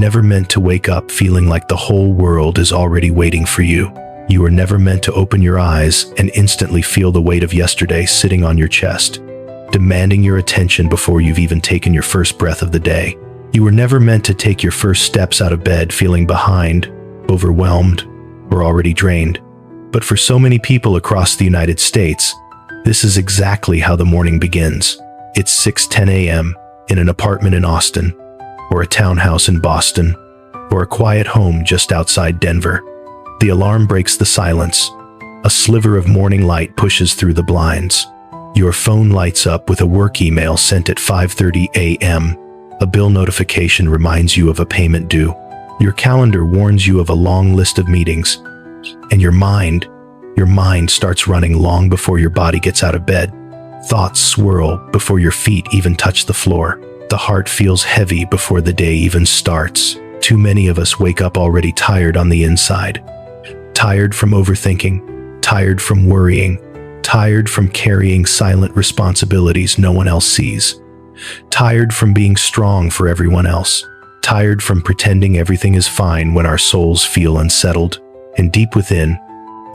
never meant to wake up feeling like the whole world is already waiting for you. You were never meant to open your eyes and instantly feel the weight of yesterday sitting on your chest, demanding your attention before you've even taken your first breath of the day. You were never meant to take your first steps out of bed feeling behind, overwhelmed, or already drained. But for so many people across the United States, this is exactly how the morning begins. It's 6:10 a.m. in an apartment in Austin, or a townhouse in Boston, or a quiet home just outside Denver. The alarm breaks the silence. A sliver of morning light pushes through the blinds. Your phone lights up with a work email sent at 5:30 a.m. A bill notification reminds you of a payment due. Your calendar warns you of a long list of meetings. And your mind starts running long before your body gets out of bed. Thoughts swirl before your feet even touch the floor. The heart feels heavy before the day even starts. Too many of us wake up already tired on the inside. Tired from overthinking, tired from worrying, tired from carrying silent responsibilities no one else sees. Tired from being strong for everyone else. Tired from pretending everything is fine when our souls feel unsettled. And deep within,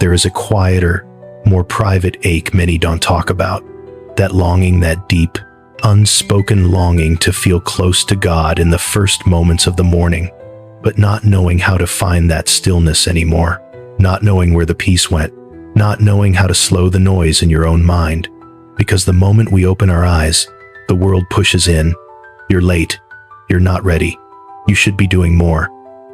there is a quieter, more private ache many don't talk about. That longing, that deep, unspoken longing to feel close to God in the first moments of the morning, but not knowing how to find that stillness anymore, not knowing where the peace went, not knowing how to slow the noise in your own mind. Because the moment we open our eyes, the world pushes in. You're late. You're not ready. You should be doing more.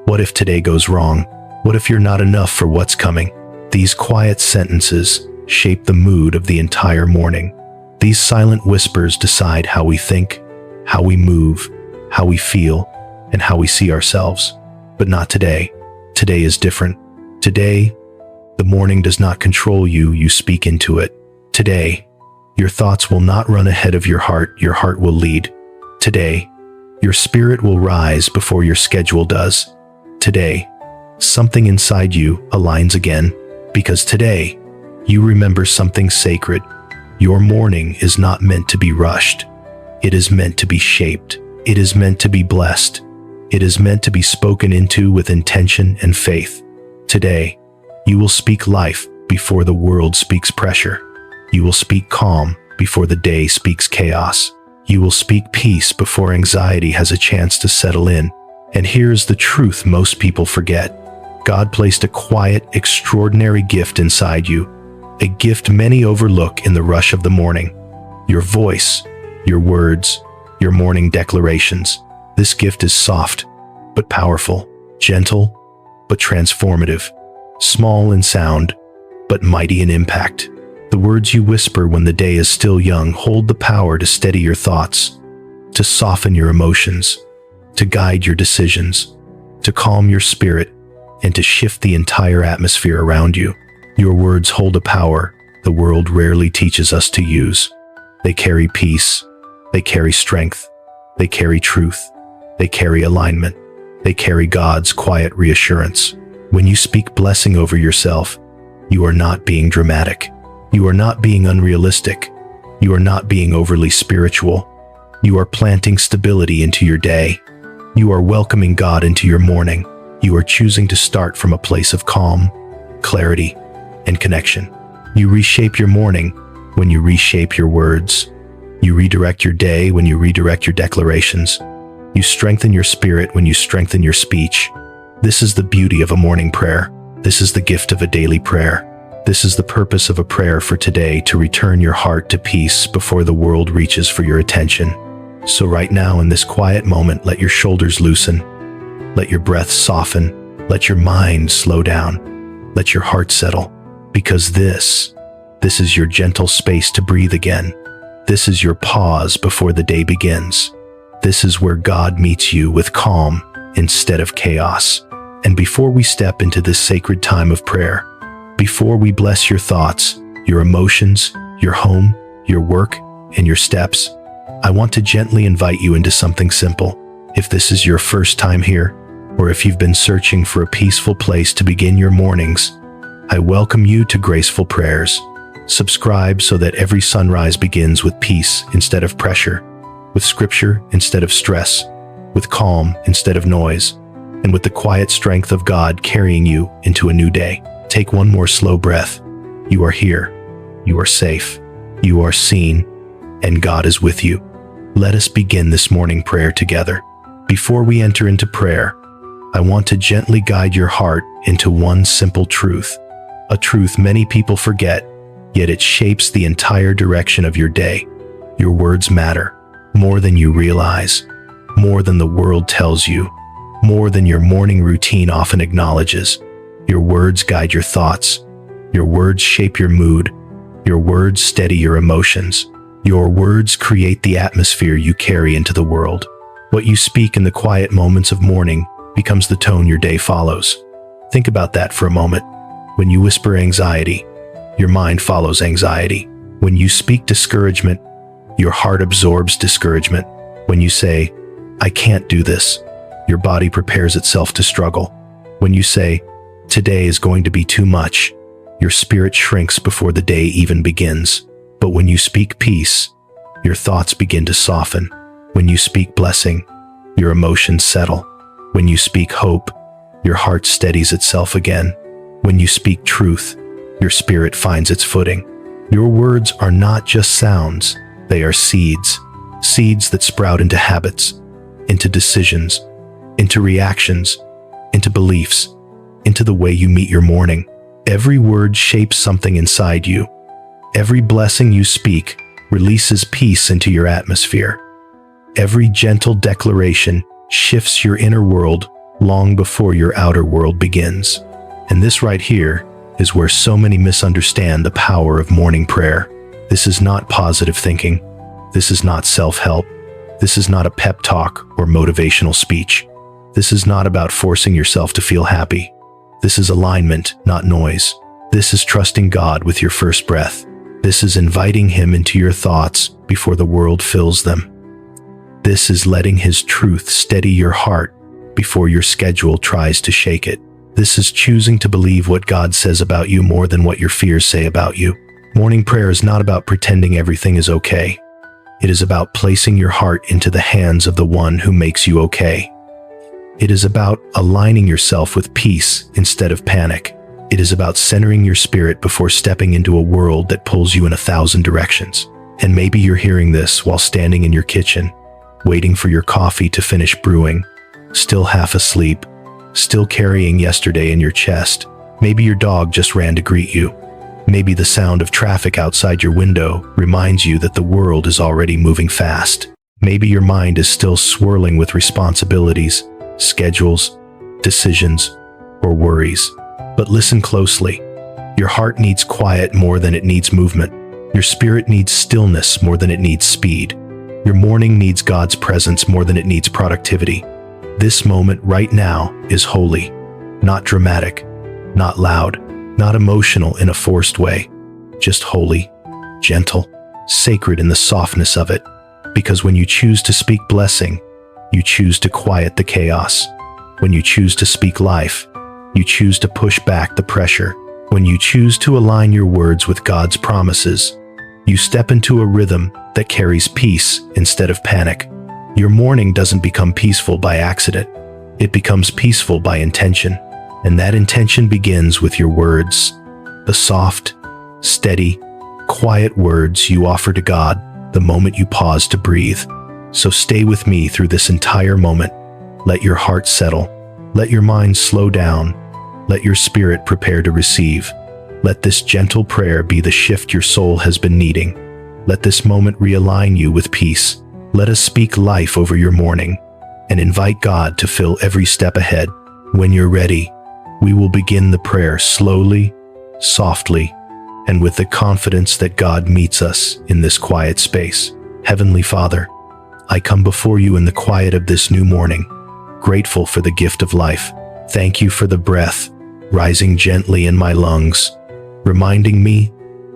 What if today goes wrong? What if you're not enough for what's coming? These quiet sentences shape the mood of the entire morning. These silent whispers decide how we think, how we move, how we feel, and how we see ourselves. But not today. Today is different. Today, the morning does not control you, you speak into it. Today, your thoughts will not run ahead of your heart will lead. Today, your spirit will rise before your schedule does. Today, something inside you aligns again, because today, you remember something sacred. Your morning is not meant to be rushed. It is meant to be shaped. It is meant to be blessed. It is meant to be spoken into with intention and faith. Today, you will speak life before the world speaks pressure. You will speak calm before the day speaks chaos. You will speak peace before anxiety has a chance to settle in. And here's the truth most people forget. God placed a quiet, extraordinary gift inside you. A gift many overlook in the rush of the morning. Your voice, your words, your morning declarations. This gift is soft, but powerful, gentle, but transformative, small in sound, but mighty in impact. The words you whisper when the day is still young hold the power to steady your thoughts, to soften your emotions, to guide your decisions, to calm your spirit, and to shift the entire atmosphere around you. Your words hold a power the world rarely teaches us to use. They carry peace. They carry strength. They carry truth. They carry alignment. They carry God's quiet reassurance. When you speak blessing over yourself, you are not being dramatic. You are not being unrealistic. You are not being overly spiritual. You are planting stability into your day. You are welcoming God into your morning. You are choosing to start from a place of calm, clarity, and connection. You reshape your morning when you reshape your words. You redirect your day when you redirect your declarations. You strengthen your spirit when you strengthen your speech. This is the beauty of a morning prayer. This is the gift of a daily prayer. This is the purpose of a prayer for today, to return your heart to peace before the world reaches for your attention. So right now, in this quiet moment, let your shoulders loosen. Let your breath soften. Let your mind slow down. Let your heart settle. Because this is your gentle space to breathe again. This is your pause before the day begins. This is where God meets you with calm instead of chaos. And before we step into this sacred time of prayer, before we bless your thoughts, your emotions, your home, your work, and your steps, I want to gently invite you into something simple. If this is your first time here, or if you've been searching for a peaceful place to begin your mornings, I welcome you to Graceful Prayers. Subscribe so that every sunrise begins with peace instead of pressure, with scripture instead of stress, with calm instead of noise, and with the quiet strength of God carrying you into a new day. Take one more slow breath. You are here. You are safe. You are seen, and God is with you. Let us begin this morning prayer together. Before we enter into prayer, I want to gently guide your heart into one simple truth, a truth many people forget, yet it shapes the entire direction of your day. Your words matter more than you realize, more than the world tells you, more than your morning routine often acknowledges. Your words guide your thoughts. Your words shape your mood. Your words steady your emotions. Your words create the atmosphere you carry into the world. What you speak in the quiet moments of morning becomes the tone your day follows. Think about that for a moment. When you whisper anxiety, your mind follows anxiety. When you speak discouragement, your heart absorbs discouragement. When you say, "I can't do this," your body prepares itself to struggle. When you say, "Today is going to be too much," your spirit shrinks before the day even begins. But when you speak peace, your thoughts begin to soften. When you speak blessing, your emotions settle. When you speak hope, your heart steadies itself again. When you speak truth, your spirit finds its footing. Your words are not just sounds, they are seeds. Seeds that sprout into habits, into decisions, into reactions, into beliefs, into the way you meet your morning. Every word shapes something inside you. Every blessing you speak releases peace into your atmosphere. Every gentle declaration shifts your inner world long before your outer world begins. And this right here is where so many misunderstand the power of morning prayer. This is not positive thinking. This is not self-help. This is not a pep talk or motivational speech. This is not about forcing yourself to feel happy. This is alignment, not noise. This is trusting God with your first breath. This is inviting Him into your thoughts before the world fills them. This is letting His truth steady your heart before your schedule tries to shake it. This is choosing to believe what God says about you more than what your fears say about you. Morning prayer is not about pretending everything is okay. It is about placing your heart into the hands of the one who makes you okay. It is about aligning yourself with peace instead of panic. It is about centering your spirit before stepping into a world that pulls you in 1,000 directions. And maybe you're hearing this while standing in your kitchen, waiting for your coffee to finish brewing, still half asleep, still carrying yesterday in your chest. Maybe your dog just ran to greet you. Maybe the sound of traffic outside your window reminds you that the world is already moving fast. Maybe your mind is still swirling with responsibilities, schedules, decisions, or worries. But listen closely. Your heart needs quiet more than it needs movement. Your spirit needs stillness more than it needs speed. Your morning needs God's presence more than it needs productivity. This moment right now is holy, not dramatic, not loud, not emotional in a forced way, just holy, gentle, sacred in the softness of it. Because when you choose to speak blessing, you choose to quiet the chaos. When you choose to speak life, you choose to push back the pressure. When you choose to align your words with God's promises, you step into a rhythm that carries peace instead of panic. Your morning doesn't become peaceful by accident. It becomes peaceful by intention. And that intention begins with your words, the soft, steady, quiet words you offer to God the moment you pause to breathe. So stay with me through this entire moment. Let your heart settle. Let your mind slow down. Let your spirit prepare to receive. Let this gentle prayer be the shift your soul has been needing. Let this moment realign you with peace. Let us speak life over your morning and invite God to fill every step ahead. When you're ready, we will begin the prayer slowly, softly, and with the confidence that God meets us in this quiet space. Heavenly Father, I come before you in the quiet of this new morning, grateful for the gift of life. Thank you for the breath rising gently in my lungs, reminding me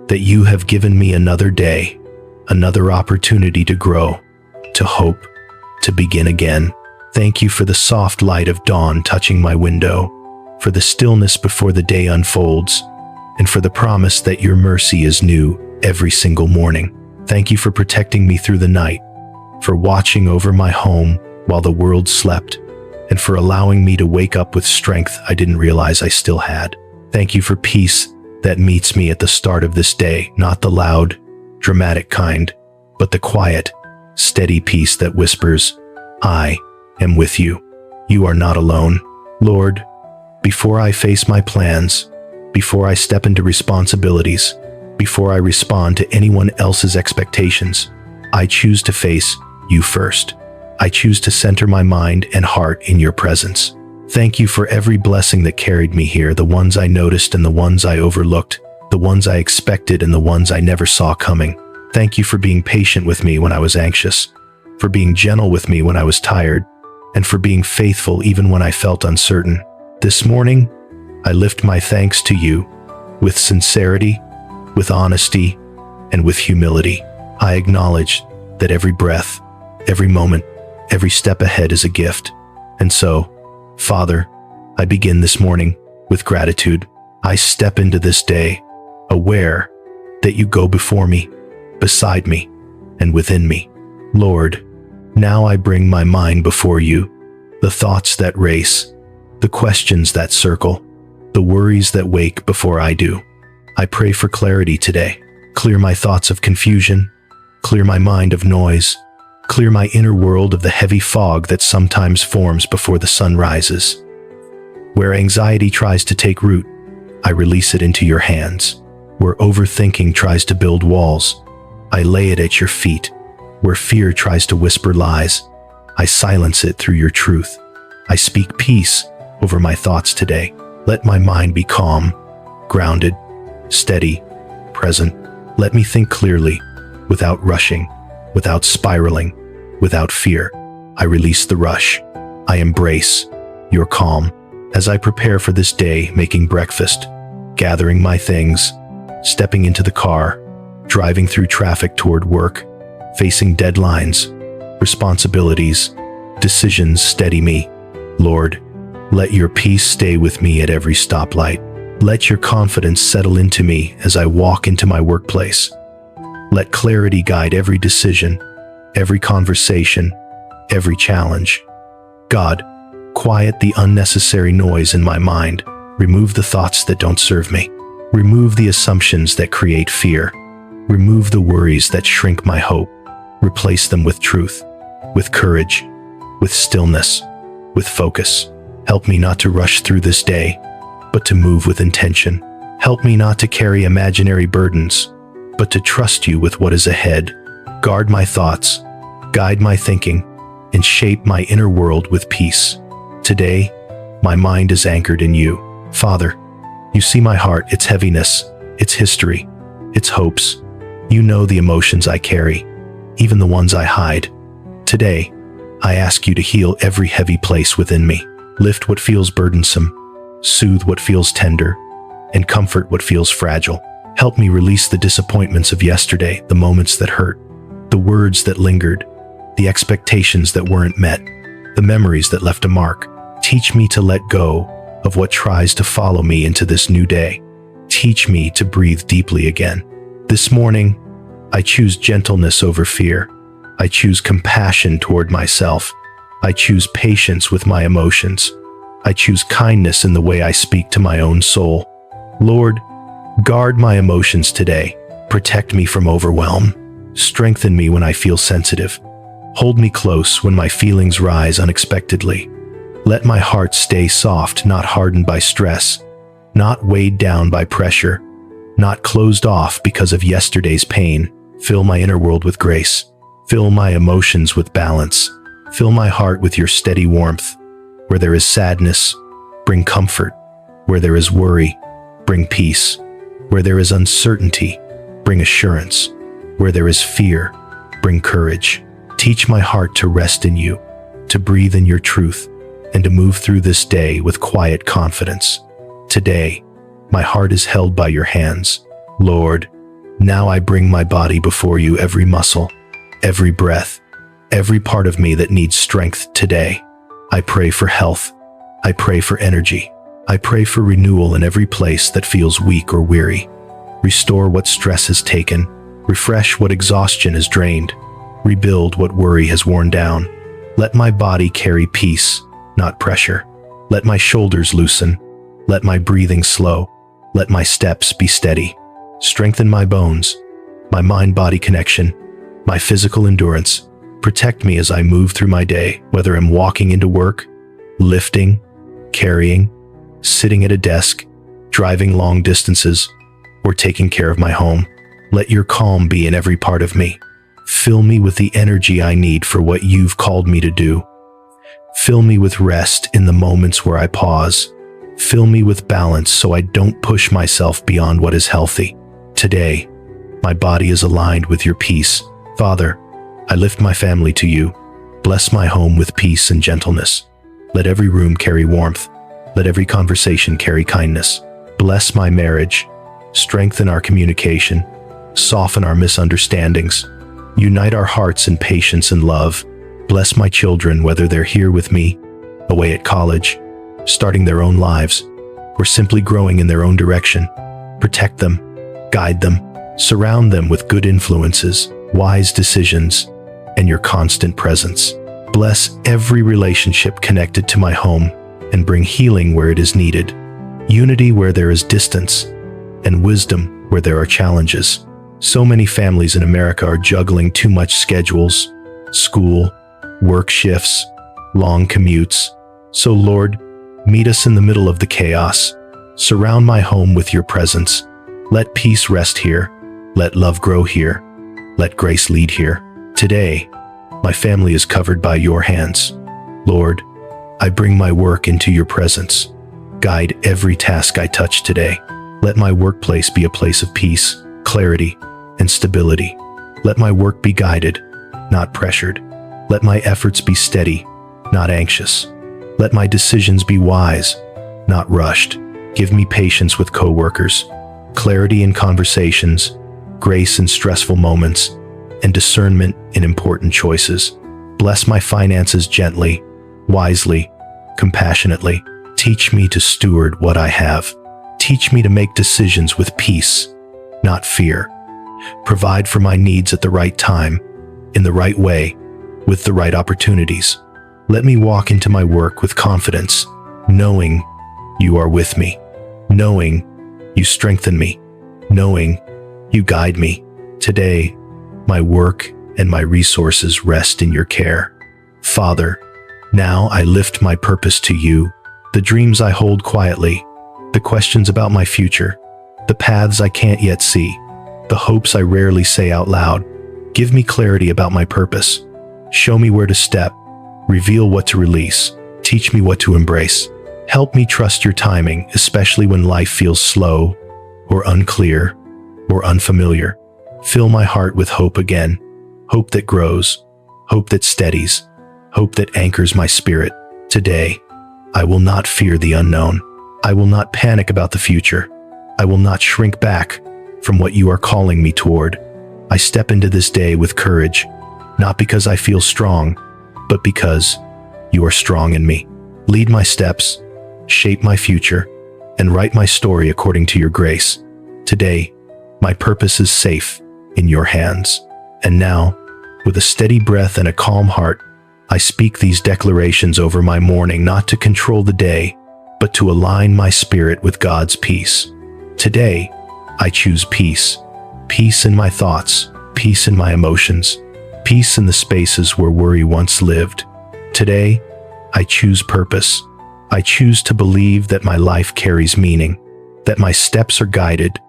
that you have given me another day, another opportunity to grow, to hope, to begin again. Thank you for the soft light of dawn touching my window, for the stillness before the day unfolds, and for the promise that your mercy is new every single morning. Thank you for protecting me through the night, for watching over my home while the world slept, and for allowing me to wake up with strength I didn't realize I still had. Thank you for peace that meets me at the start of this day, not the loud, dramatic kind, but the quiet, steady peace that whispers, "I am with you. You are not alone." Lord, before I face my plans, before I step into responsibilities, before I respond to anyone else's expectations, I choose to face you first. I choose to center my mind and heart in your presence. Thank you for every blessing that carried me here, the ones I noticed and the ones I overlooked, the ones I expected and the ones I never saw coming. Thank you for being patient with me when I was anxious, for being gentle with me when I was tired, and for being faithful even when I felt uncertain. This morning, I lift my thanks to you with sincerity, with honesty, and with humility. I acknowledge that every breath, every moment, every step ahead is a gift. And so, Father, I begin this morning with gratitude. I step into this day aware that you go before me, beside me, and within me. Lord, now I bring my mind before you, the thoughts that race, the questions that circle, the worries that wake before I do. I pray for clarity today. Clear my thoughts of confusion, clear my mind of noise, clear my inner world of the heavy fog that sometimes forms before the sun rises. Where anxiety tries to take root, I release it into your hands. Where overthinking tries to build walls, I lay it at your feet. Where fear tries to whisper lies, I silence it through your truth. I speak peace over my thoughts today. Let my mind be calm, grounded, steady, present. Let me think clearly, without rushing, without spiraling, without fear. I release the rush. I embrace your calm. As I prepare for this day, making breakfast, gathering my things, stepping into the car, driving through traffic toward work, facing deadlines, responsibilities, decisions steady me. Lord, let your peace stay with me at every stoplight. Let your confidence settle into me as I walk into my workplace. Let clarity guide every decision, every conversation, every challenge. God, quiet the unnecessary noise in my mind. Remove the thoughts that don't serve me. Remove the assumptions that create fear. Remove the worries that shrink my hope. Replace them with truth, with courage, with stillness, with focus. Help me not to rush through this day, but to move with intention. Help me not to carry imaginary burdens, but to trust you with what is ahead. Guard my thoughts, guide my thinking, and shape my inner world with peace. Today, my mind is anchored in you. Father, you see my heart, its heaviness, its history, its hopes. You know the emotions I carry, even the ones I hide. Today, I ask you to heal every heavy place within me. Lift what feels burdensome, soothe what feels tender, and comfort what feels fragile. Help me release the disappointments of yesterday, the moments that hurt, the words that lingered, the expectations that weren't met, the memories that left a mark. Teach me to let go of what tries to follow me into this new day. Teach me to breathe deeply again. This morning, I choose gentleness over fear. I choose compassion toward myself. I choose patience with my emotions. I choose kindness in the way I speak to my own soul. Lord, guard my emotions today. Protect me from overwhelm. Strengthen me when I feel sensitive. Hold me close when my feelings rise unexpectedly. Let my heart stay soft, not hardened by stress, not weighed down by pressure, not closed off because of yesterday's pain. Fill my inner world with grace. Fill my emotions with balance. Fill my heart with your steady warmth. Where there is sadness, bring comfort. Where there is worry, bring peace. Where there is uncertainty, bring assurance. Where there is fear, bring courage. Teach my heart to rest in you, to breathe in your truth, and to move through this day with quiet confidence. Today, my heart is held by your hands. Lord, now I bring my body before you, every muscle, every breath, every part of me that needs strength today. I pray for health. I pray for energy. I pray for renewal in every place that feels weak or weary. Restore what stress has taken. Refresh what exhaustion has drained. Rebuild what worry has worn down. Let my body carry peace, not pressure. Let my shoulders loosen. Let my breathing slow. Let my steps be steady. Strengthen my bones, my mind-body connection, my physical endurance. Protect me as I move through my day, whether I'm walking into work, lifting, carrying, sitting at a desk, driving long distances, or taking care of my home. Let your calm be in every part of me. Fill me with the energy I need for what you've called me to do. Fill me with rest in the moments where I pause. Fill me with balance so I don't push myself beyond what is healthy. Today, my body is aligned with your peace. Father, I lift my family to you. Bless my home with peace and gentleness. Let every room carry warmth. Let every conversation carry kindness. Bless my marriage. Strengthen our communication. Soften our misunderstandings. Unite our hearts in patience and love. Bless my children, whether they're here with me, away at college, starting their own lives, or simply growing in their own direction. Protect them, guide them, surround them with good influences, wise decisions, and your constant presence. Bless every relationship connected to my home and bring healing where it is needed, unity where there is distance, and wisdom where there are challenges. So many families in America are juggling too much schedules, school, work shifts, long commutes. So Lord, meet us in the middle of the chaos. Surround my home with your presence. Let peace rest here. Let love grow here. Let grace lead here. Today, my family is covered by your hands. Lord, I bring my work into your presence. Guide every task I touch today. Let my workplace be a place of peace, clarity, and stability. Let my work be guided, not pressured. Let my efforts be steady, not anxious. Let my decisions be wise, not rushed. Give me patience with coworkers, clarity in conversations, grace in stressful moments, and discernment in important choices. Bless my finances gently, wisely, compassionately. Teach me to steward what I have. Teach me to make decisions with peace, not fear. Provide for my needs at the right time, in the right way, with the right opportunities. Let me walk into my work with confidence, knowing you are with me, knowing you strengthen me, knowing you guide me. Today, my work and my resources rest in your care. Father, now I lift my purpose to you, the dreams I hold quietly, the questions about my future, the paths I can't yet see, the hopes I rarely say out loud. Give me clarity about my purpose. Show me where to step. Reveal what to release. Teach me what to embrace. Help me trust your timing, especially when life feels slow or unclear or unfamiliar. Fill my heart with hope again. Hope that grows. Hope that steadies. Hope that anchors my spirit. Today, I will not fear the unknown. I will not panic about the future. I will not shrink back from what you are calling me toward. I step into this day with courage, not because I feel strong, but because you are strong in me. Lead my steps, shape my future, and write my story according to your grace. Today, my purpose is safe in your hands. And now, with a steady breath and a calm heart, I speak these declarations over my morning, not to control the day, but to align my spirit with God's peace. Today, I choose peace. Peace in my thoughts, peace in my emotions, peace in the spaces where worry once lived. Today, I choose purpose. I choose to believe that my life carries meaning, that my steps are guided,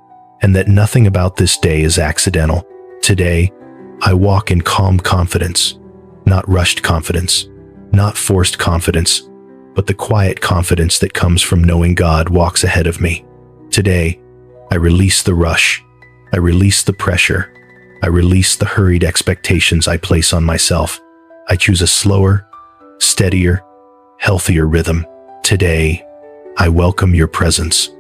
and that nothing about this day is accidental. Today, I walk in calm confidence, not rushed confidence, not forced confidence, but the quiet confidence that comes from knowing God walks ahead of me. Today, I release the rush. I release the pressure. I release the hurried expectations I place on myself. I choose a slower, steadier, healthier rhythm. Today, I welcome your presence,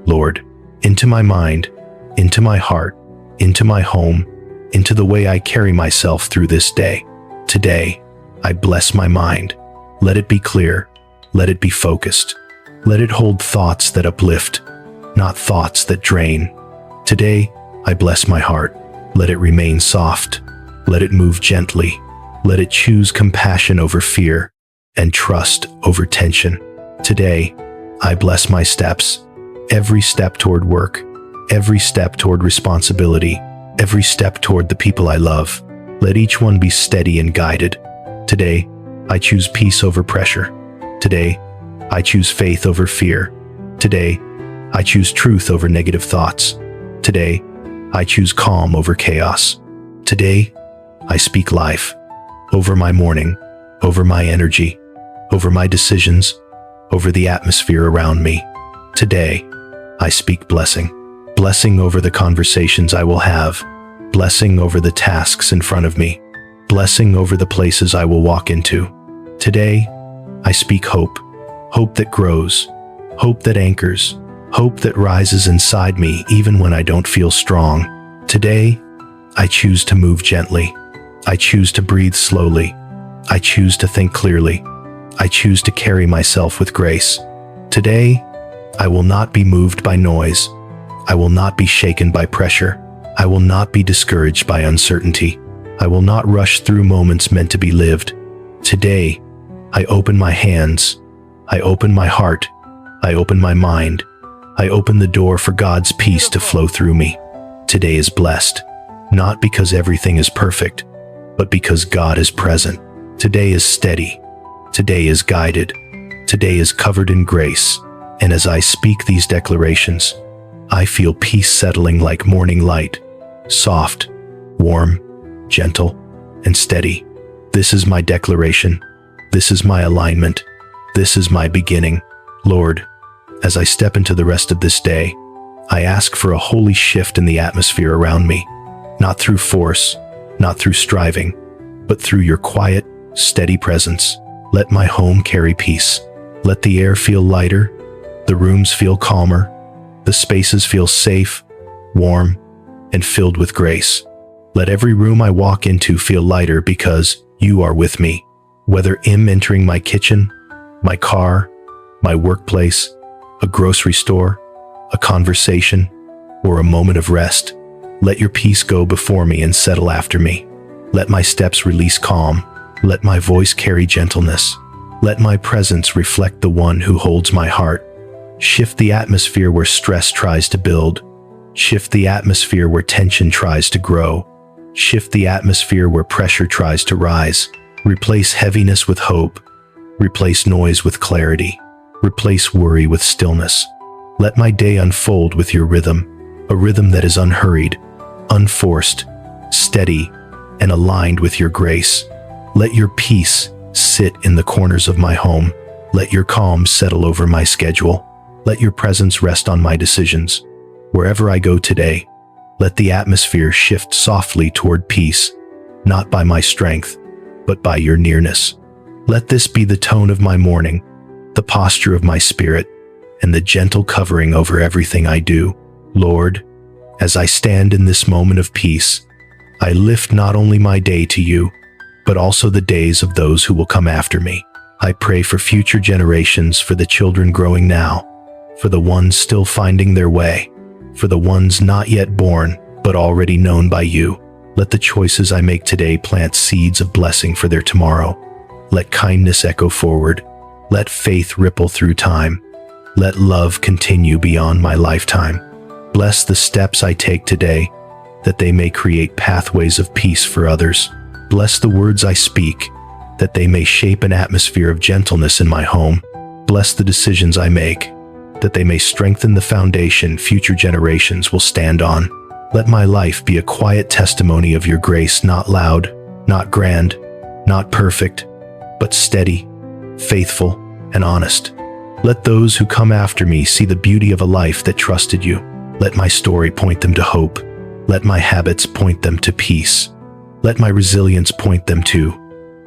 Lord, into my mind, into my heart, into my home, into the way I carry myself through this day. Today, I bless my mind. Let it be clear. Let it be focused. Let it hold thoughts that uplift, not thoughts that drain. Today, I bless my heart. Let it remain soft. Let it move gently. Let it choose compassion over fear. and trust over tension. Today, I bless my steps, every step toward work, every step toward responsibility, every step toward the people I love. Let each one be steady and guided. Today, I choose peace over pressure. Today, I choose faith over fear. Today, I choose truth over negative thoughts. Today, I choose calm over chaos. Today, I speak life over my morning, over my energy, over my decisions, over the atmosphere around me. Today, I speak blessing. Blessing over the conversations I will have. Blessing over the tasks in front of me. Blessing over the places I will walk into. Today, I speak hope. Hope that grows. Hope that anchors. Hope that rises inside me even when I don't feel strong. Today, I choose to move gently. I choose to breathe slowly. I choose to think clearly. I choose to carry myself with grace. Today, I will not be moved by noise. I will not be shaken by pressure. I will not be discouraged by uncertainty. I will not rush through moments meant to be lived. Today, I open my hands. I open my heart. I open my mind. I open the door for God's peace to flow through me. Today is blessed, not because everything is perfect, but because God is present. Today is steady. Today is guided. Today is covered in grace. And as I speak these declarations, I feel peace settling like morning light, soft, warm, gentle, and steady. This is my declaration. This is my alignment. This is my beginning. Lord, as I step into the rest of this day, I ask for a holy shift in the atmosphere around me, not through force, not through striving, but through your quiet, steady presence. Let my home carry peace. Let the air feel lighter, the rooms feel calmer, the spaces feel safe, warm, and filled with grace. Let every room I walk into feel lighter because you are with me. Whether I'm entering my kitchen, my car, my workplace, a grocery store, a conversation, or a moment of rest, let your peace go before me and settle after me. Let my steps release calm. Let my voice carry gentleness. Let my presence reflect the one who holds my heart. Shift the atmosphere where stress tries to build. Shift the atmosphere where tension tries to grow. Shift the atmosphere where pressure tries to rise. Replace heaviness with hope. Replace noise with clarity. Replace worry with stillness. Let my day unfold with your rhythm, a rhythm that is unhurried, unforced, steady, and aligned with your grace. Let your peace sit in the corners of my home. Let your calm settle over my schedule. Let your presence rest on my decisions. Wherever I go today, let the atmosphere shift softly toward peace, not by my strength, but by your nearness. Let this be the tone of my morning, the posture of my spirit, and the gentle covering over everything I do. Lord, as I stand in this moment of peace, I lift not only my day to you, but also the days of those who will come after me. I pray for future generations, for the children growing now, for the ones still finding their way, for the ones not yet born, but already known by you. Let the choices I make today plant seeds of blessing for their tomorrow. Let kindness echo forward. Let faith ripple through time. Let love continue beyond my lifetime. Bless the steps I take today, that they may create pathways of peace for others. Bless the words I speak, that they may shape an atmosphere of gentleness in my home. Bless the decisions I make, that they may strengthen the foundation future generations will stand on. Let my life be a quiet testimony of your grace, not loud, not grand, not perfect, but steady, faithful, and honest. Let those who come after me see the beauty of a life that trusted you. Let my story point them to hope. Let my habits point them to peace. Let my resilience point them to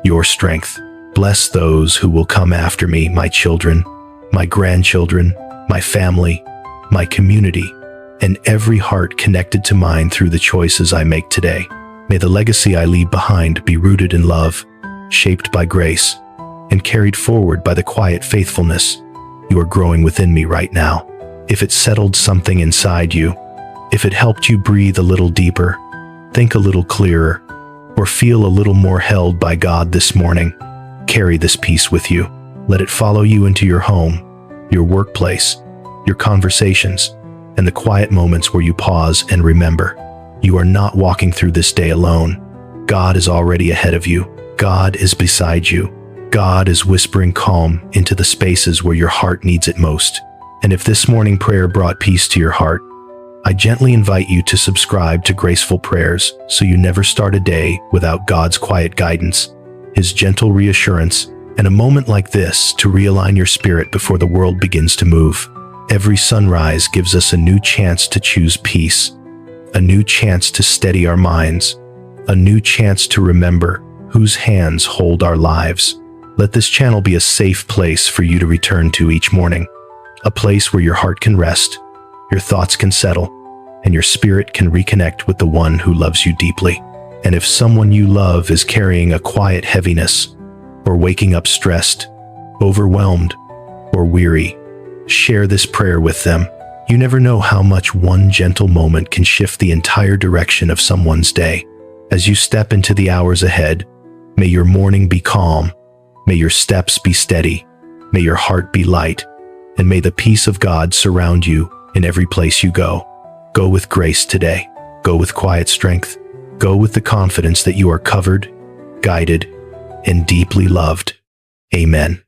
your strength. Bless those who will come after me, my children, my grandchildren, my family, my community, and every heart connected to mine through the choices I make today. May the legacy I leave behind be rooted in love, shaped by grace, and carried forward by the quiet faithfulness you are growing within me right now. If it settled something inside you, if it helped you breathe a little deeper, think a little clearer, or feel a little more held by God this morning, Carry this peace with you. Let it follow you into your home, your workplace, your conversations, and the quiet moments where you pause and remember. You are not walking through this day alone. God is already ahead of you. God is beside you. God is whispering calm into the spaces where your heart needs it most. And if this morning prayer brought peace to your heart, I gently invite you to subscribe to Graceful Prayers so you never start a day without God's quiet guidance, His gentle reassurance, and a moment like this to realign your spirit before the world begins to move. Every sunrise gives us a new chance to choose peace, a new chance to steady our minds, a new chance to remember whose hands hold our lives. Let this channel be a safe place for you to return to each morning, a place where your heart can rest, your thoughts can settle, and your spirit can reconnect with the one who loves you deeply. And if someone you love is carrying a quiet heaviness, or waking up stressed, overwhelmed, or weary, share this prayer with them. You never know how much one gentle moment can shift the entire direction of someone's day. As you step into the hours ahead, may your morning be calm, may your steps be steady, may your heart be light, and may the peace of God surround you in every place you go. Go with grace today. Go with quiet strength. Go with the confidence that you are covered, guided, and deeply loved. Amen.